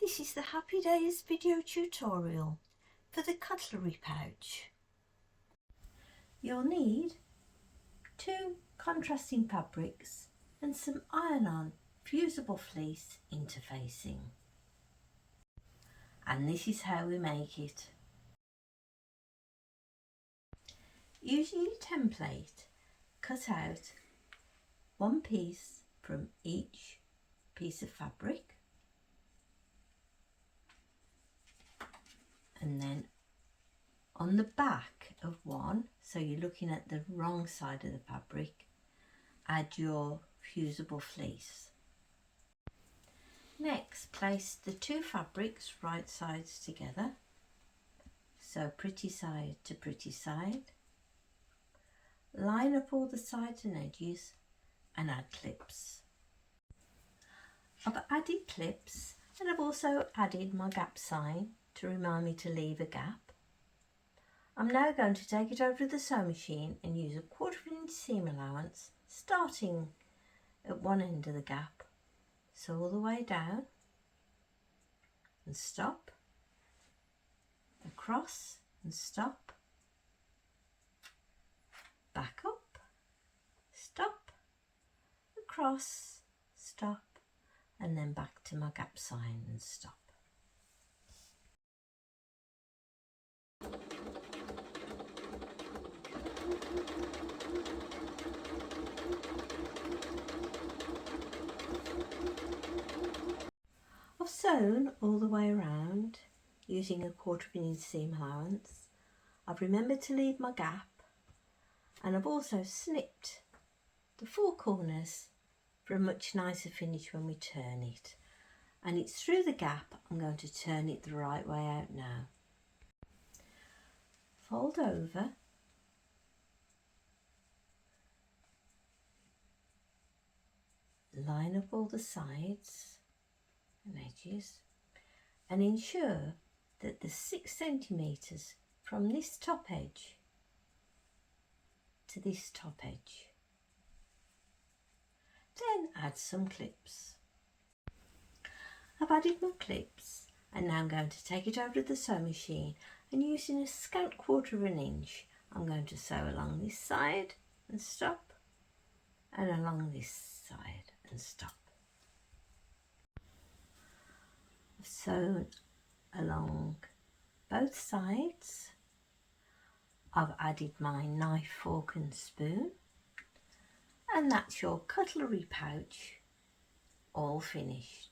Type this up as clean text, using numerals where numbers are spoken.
This is the Happy Days video tutorial for the cutlery pouch. You'll need 2 contrasting fabrics and some iron-on fusible fleece interfacing. And this is how we make it. Using your template, cut out one piece from each piece of fabric, and then on the back of one, so you're looking at the wrong side of the fabric, add your fusible fleece. Next, place the 2 fabrics right sides together, so pretty side to pretty side. Line up all the sides and edges and add clips. I've added clips and I've also added my gap sign to remind me to leave a gap. I'm now going to take it over to the sewing machine and use a 1/4 inch seam allowance, starting at one end of the gap, sew all the way down and stop, across and stop, back up, stop, across, stop, and then back to my gap sign and stop. I've sewn all the way around using a 1/4 inch seam allowance. I've remembered to leave my gap, and I've also snipped the 4 corners for a much nicer finish when we turn it. And it's through the gap I'm going to turn it the right way out now. Fold over, line up all the sides and edges, and ensure that there's 6 centimetres from this top edge to this top edge. Then add some clips. I've added my clips, and now I'm going to take it over to the sewing machine, and using a scant 1/4 inch I'm going to sew along this side and stop, and along this side and stop. I've sewn along both sides. I've added my knife, fork and spoon, and that's your cutlery pouch all finished.